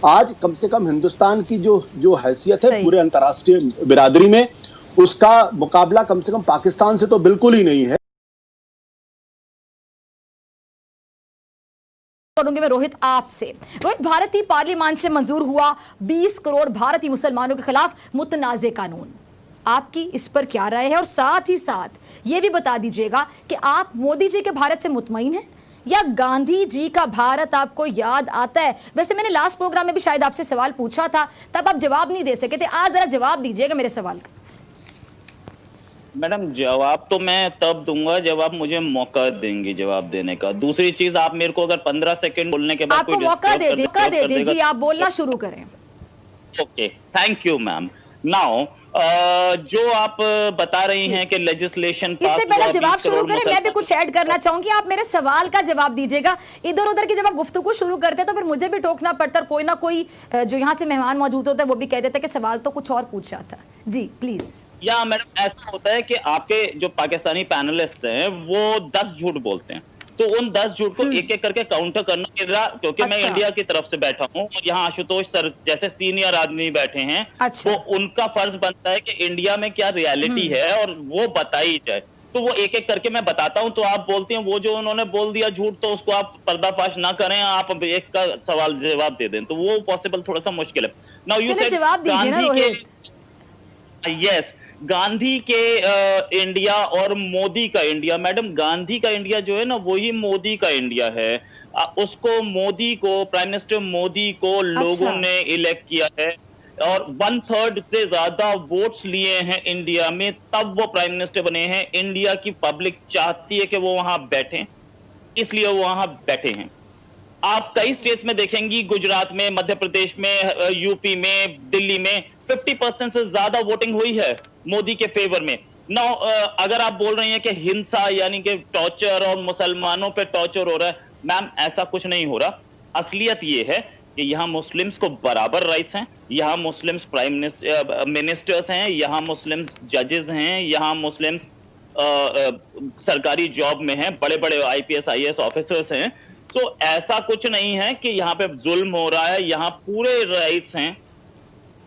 आज कम से कम हिंदुस्तान की जो जो हैसियत है सही। पूरे अंतर्राष्ट्रीय बिरादरी में, उसका मुकाबला कम से कम पाकिस्तान से तो बिल्कुल ही नहीं है। करूंगी मैं रोहित आपसे। रोहित, भारतीय पार्लियामेंट से मंजूर हुआ 20 करोड़ भारतीय मुसलमानों के खिलाफ मुतनाज़े कानून, आपकी इस पर क्या राय है? और साथ ही साथ ये भी बता दीजिएगा कि आप मोदी जी के भारत से मुतमईन हैं या गांधी जी का भारत आपको याद आता है? वैसे मैंने लास्ट प्रोग्राम में भी शायद आपसे सवाल पूछा था, तब आप जवाब नहीं दे सके थे। आज जरा जवाब दीजिएगा मेरे सवाल का। मैडम जवाब तो मैं तब दूंगा जब आप मुझे मौका देंगी जवाब देने का। दूसरी चीज, आप मेरे को अगर 15 सेकंड बोलने के बाद आपको मौका दे दे जी, आप बोलना शुरू करें। Okay, thank you ma'am. Now जो आप बता रही हैं कि लेजिस्लेशन इससे पहले जवाब शुरू करें, मैं भी कुछ ऐड करना चाहूंगी। आप मेरे सवाल का जवाब दीजिएगा। इधर उधर की जब आप गुफ्तगू शुरू करते हैं तो फिर मुझे भी टोकना पड़ता है। कोई ना कोई जो यहाँ से मेहमान मौजूद होता है वो भी कह देता है कि सवाल तो कुछ और पूछा था। जी प्लीज। या मैडम ऐसा होता है कि आपके जो पाकिस्तानी पैनलिस्ट हैं वो 10 झूठ बोलते हैं, तो उन 10 झूठ को एक एक करके काउंटर करना मेरा, क्योंकि मैं इंडिया की तरफ से बैठा हूँ और यहाँ आशुतोष सर जैसे सीनियर आदमी बैठे हैं, तो उनका फर्ज बनता है कि इंडिया में क्या रियलिटी है और वो बताई जाए। तो वो एक एक करके मैं बताता हूँ, तो आप बोलती हैं वो जो उन्होंने बोल दिया झूठ तो उसको आप पर्दाफाश ना करें, आप एक का सवाल जवाब दे दें, तो वो पॉसिबल थोड़ा सा मुश्किल है। नाउ यू सेड जवाब दीजिए ना रोहित। यस, गांधी के इंडिया और मोदी का इंडिया। मैडम गांधी का इंडिया जो है ना वही मोदी का इंडिया है। उसको मोदी को, प्राइम मिनिस्टर मोदी को लोगों ने इलेक्ट किया है और 1/3 से ज्यादा वोट्स लिए हैं इंडिया में, तब वो प्राइम मिनिस्टर बने हैं। इंडिया की पब्लिक चाहती है कि वो वहां बैठे, इसलिए वो वहां बैठे हैं। आप कई स्टेट्स में देखेंगी, गुजरात में, मध्य प्रदेश में, यूपी में, दिल्ली में 50% से ज्यादा वोटिंग हुई है मोदी के फेवर में। नाउ अगर आप बोल रही हैं कि हिंसा यानी कि टॉर्चर और मुसलमानों पे टॉर्चर हो रहा है, मैम ऐसा कुछ नहीं हो रहा। असलियत ये है कि यहाँ मुस्लिम्स को बराबर राइट्स हैं, यहाँ मुस्लिम्स प्राइम मिनिस्टर्स हैं, यहाँ मुस्लिम्स जजेस हैं, यहाँ मुस्लिम्स सरकारी जॉब में हैं, बड़े बड़े IPS IAS ऑफिसर्स हैं। तो ऐसा कुछ नहीं है कि यहाँ पे जुल्म हो रहा है, यहाँ पूरे राइट्स हैं।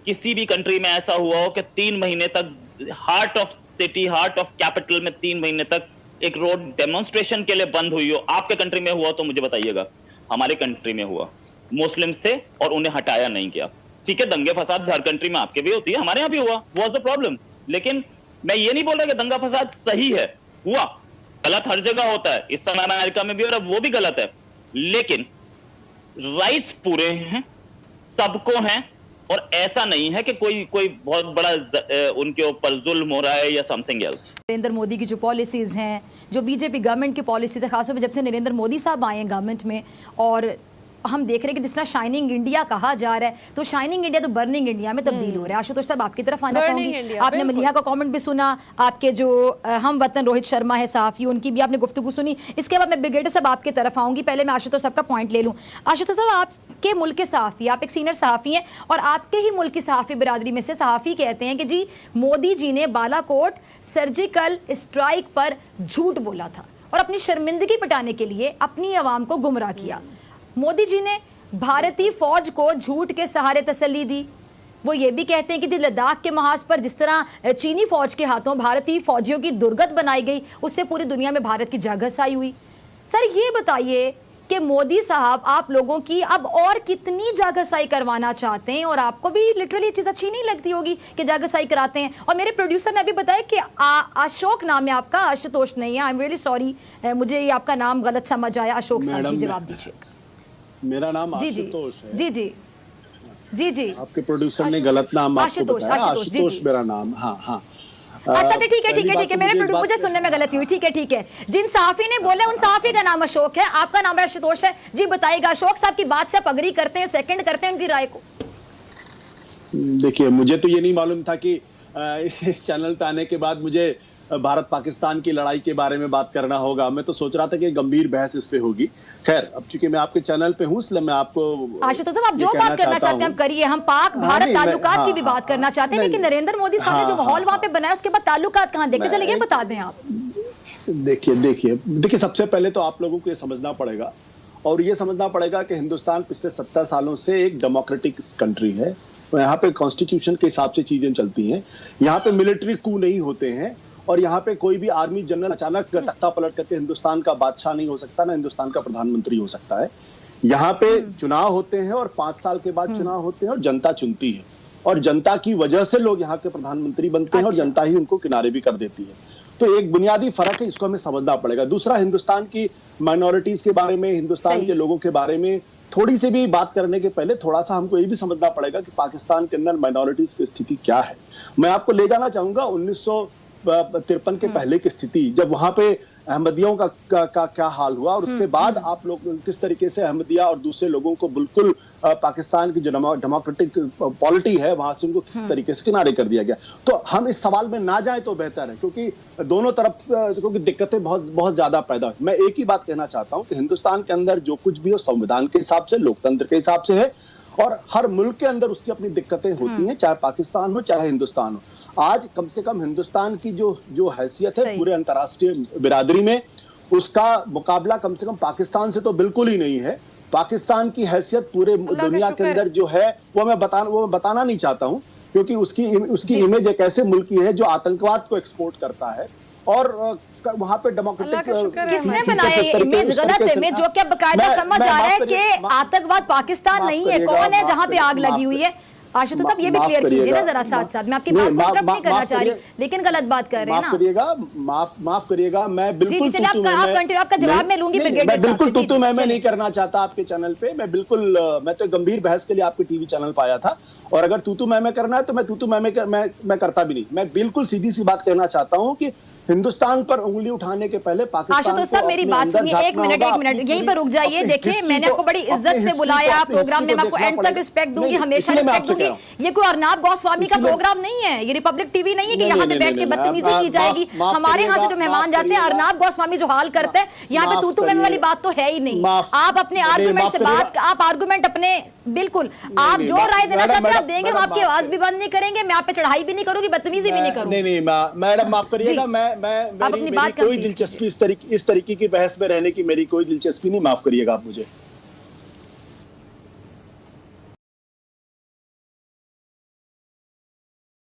किसी भी कंट्री में ऐसा हुआ हो कि 3 महीने तक heart of city, heart of capital में 3 महीने तक एक रोड डेमोन्स्ट्रेशन के लिए बंद हुई हो? आपके कंट्री में हुआ तो मुझे बताइएगा। हमारे कंट्री में हुआ, मुस्लिम्स थे और उन्हें हटाया नहीं गया। ठीक है, दंगे फसाद हर कंट्री में आपके भी होती है, हमारे यहाँ भी हुआ, व्हाट द प्रॉब्लम? लेकिन मैं ये नहीं बोल रहा कि दंगा फसाद सही है, हुआ, गलत हर जगह होता है, इस समय अमेरिका में भी हो रहा है, वो भी गलत है, लेकिन राइट्स पूरे हैं, सबको हैं, और ऐसा नहीं है कि कोई बहुत बड़ा उनके ऊपर जुल्म हो रहा है या समथिंग एल्स। नरेंद्र मोदी की जो पॉलिसीज हैं, जो बीजेपी गवर्नमेंट की पॉलिसीज है, खासतौर पर जब से नरेंद्र मोदी साहब आए हैं गवर्नमेंट में, और हम देख रहे हैं कि जिस तरह शाइनिंग इंडिया कहा जा रहा है, तो शाइनिंग इंडिया तो बर्निंग इंडिया में तब्दील हो रहा है। आशुतोष साहब आपकी तरफ आना चाहूंगी। आपने मलिहा का कमेंट भी सुना, आपके जो हम वतन रोहित शर्मा है सहाफी, उनकी भी आपने गुफ्तगू सुनी। इसके बाद मैं ब्रिगेडियर साहब आपकी तरफ आऊंगी। पहले मैं आशुतोष साहब का पॉइंट ले लूँ। आशुतोष साहब, आपके मुल्क के सहाफी, आप एक सीनियर सहाफी हैं और आपके ही मुल्क की सहाफी बिरादरी में से सहाफी कहते हैं कि जी मोदी जी ने बालाकोट सर्जिकल स्ट्राइक पर झूठ बोला था और अपनी शर्मिंदगी मिटाने के लिए अपनी आवाम को गुमराह किया। मोदी जी ने भारतीय फौज को झूठ के सहारे तसल्ली दी। वो ये भी कहते हैं कि जिस लद्दाख के महाज पर जिस तरह चीनी फौज के हाथों भारतीय फौजियों की दुर्गत बनाई गई, उससे पूरी दुनिया में भारत की जागसाई हुई। सर ये बताइए कि मोदी साहब आप लोगों की अब और कितनी जागसाई करवाना चाहते हैं? और आपको भी लिटरली चीज़ अच्छी नहीं लगती होगी कि जागसाई कराते हैं। और मेरे प्रोड्यूसर ने अभी बताया कि अशोक नाम है आपका, आशुतोष नहीं है। आई एम रियली सॉरी, मुझे ये आपका नाम गलत समझ आया। अशोक साहब जी जवाब दीजिए। मेरा नाम आशुतोष है। जी जी जी जी, आपके प्रोड्यूसर ने गलत नाम आपको बताया। आशुतोष मेरा नाम। हाँ हाँ, अच्छा ठीक है ठीक है ठीक है, मेरे मुझे सुनने में गलती हुई। ठीक है ठीक है, जिन सहाफी ने बोले उन सहाफी का नाम अशोक है, आपका नाम आशुतोष है। जी बताइएगा, अशोक साहब की बात से आप अग्री करते हैं, सेकंड करते हैं उनकी राय को? देखिए, मुझे तो ये नहीं मालूम था कि इस चैनल पे आने के बाद मुझे भारत पाकिस्तान की लड़ाई के बारे में बात करना होगा। मैं तो सोच रहा था कि गंभीर बहस इस पे होगी। खैर, अब चूंकि मैं आपके चैनल पे हूँ इसलिए मैं आपको आशुतोष साहब, आप जो बात करना चाहते हैं आप करिए। हम पाक भारत ताल्लुकात की भी बात करना चाहते हैं, लेकिन नरेंद्र मोदी साहब ने जो माहौल वहां पे बनाया उसके बाद ताल्लुकात कहाँ देखते चले, ये बता दें आप। देखिए, सबसे पहले तो आप लोगों को ये समझना पड़ेगा, और ये समझना पड़ेगा कि हिंदुस्तान पिछले 70 सालों से एक डेमोक्रेटिक कंट्री है। यहाँ पे कॉन्स्टिट्यूशन के हिसाब से चीजें चलती हैं, यहाँ पे मिलिट्री कू नहीं होते हैं, और यहाँ पे कोई भी आर्मी जनरल अचानक तख्ता पलट करके हिंदुस्तान का बादशाह नहीं हो सकता, ना हिंदुस्तान का प्रधानमंत्री हो सकता है। यहाँ पे चुनाव होते हैं और 5 साल के बाद चुनाव होते हैं और जनता चुनती है, और जनता की वजह से लोग यहाँ के प्रधानमंत्री बनते हैं और जनता ही उनको किनारे भी कर देती है। तो एक बुनियादी फर्क है, इसको हमें समझना पड़ेगा। दूसरा, हिंदुस्तान की माइनॉरिटीज के बारे में, हिंदुस्तान के लोगों के बारे में थोड़ी सी भी बात करने के पहले थोड़ा सा हमको ये भी समझना पड़ेगा कि पाकिस्तान के अंदर माइनॉरिटीज की स्थिति क्या है। मैं आपको ले जाना चाहूंगा 1953 के पहले की स्थिति, जब वहां पे अहमदियों का क्या हाल हुआ, और उसके बाद आप लोग किस तरीके से अहमदिया और दूसरे लोगों को बिल्कुल पाकिस्तान की जो डेमोक्रेटिक पॉलिटी है वहां से उनको किस तरीके से किनारे कर दिया गया। तो हम इस सवाल में ना जाए तो बेहतर है, क्योंकि दोनों तरफ क्योंकि दिक्कतें बहुत ज्यादा पैदा हुई। मैं एक ही बात कहना चाहता हूं कि हिंदुस्तान के अंदर जो कुछ भी हो संविधान के हिसाब से, लोकतंत्र के हिसाब से है, और हर मुल्क के अंदर उसकी अपनी दिक्कतें होती हैं, चाहे पाकिस्तान हो चाहे हिंदुस्तान हो। आज कम से कम हिंदुस्तान की जो हैसियत है पूरे अंतर्राष्ट्रीय बिरादरी में, उसका मुकाबला कम से कम पाकिस्तान से तो बिल्कुल ही नहीं है। पाकिस्तान की हैसियत पूरे दुनिया के अंदर जो है वो मैं बताना नहीं चाहता हूं, क्योंकि उसकी इमेज एक ऐसे मुल्क की है जो आतंकवाद को एक्सपोर्ट करता है, और वहां पे डेमोक्रेटिक किसने बनाया ये इमेज? गलत इमेज जो क्या बकायदा समझ आ रहा है कि आतंकवाद पाकिस्तान नहीं है। कौन है जहां पे आग लगी हुई है? आशुतोष साहब ये भी क्लियर कीजिए ना जरा साथ साथ। मैं आपकी बात को इंटरप्ट नहीं करना चाह रही, लेकिन गलत बात कर रहे हैं ना। माफ करिएगा, मैं बिल्कुल आपका जवाब मैं लूंगी ब्रिगेडियर साहब। बिल्कुल तू मैं नहीं करना चाहता आपके चैनल पे। मैं तो गंभीर बहस के लिए आपके टीवी चैनल पर आया था, और अगर तू मैं करना है तो मैं तू मैं करता भी नहीं। मैं बिल्कुल सीधी सी बात कहना चाहता हूँ कि हिंदुस्तान पर उंगली उठाने के पहले पाकिस्तान आशुतोष साहब मेरी बात सुनिए, एक मिनट यहीं पर रुक जाइए। देखिए मैंने आपको बड़ी इज्जत से बुलाया प्रोग्राम में, मैं आपको एंड तक रिस्पेक्ट दूंगी, हमेशा रिस्पेक्ट दूंगी। ये कोई अर्नाब गोस्वामी का प्रोग्राम नहीं है, ये रिपब्लिक टीवी नहीं है कि यहाँ पे बैठ के बदतमीजी की जाएगी। हमारे यहाँ से जो मेहमान जाते हैं, अर्नाब गोस्वामी जो हाल करते हैं, यहाँ पे तू मैं वाली बात तो है ही नहीं। आप अपने आर्गुमेंट से बात, आप आर्गुमेंट अपने बिल्कुल आप जो राय देना चाहते हैं आप देंगे, हम आपकी आवाज भी बंद नहीं करेंगे, मैं आप पे चढ़ाई भी नहीं करूंगी, बदतमीजी भी नहीं करूंगी। नहीं मैडम माफ करिएगा, मेरी कोई दिलचस्पी इस तरीके की बहस में रहने की मेरी कोई दिलचस्पी नहीं, माफ करिएगा आप मुझे।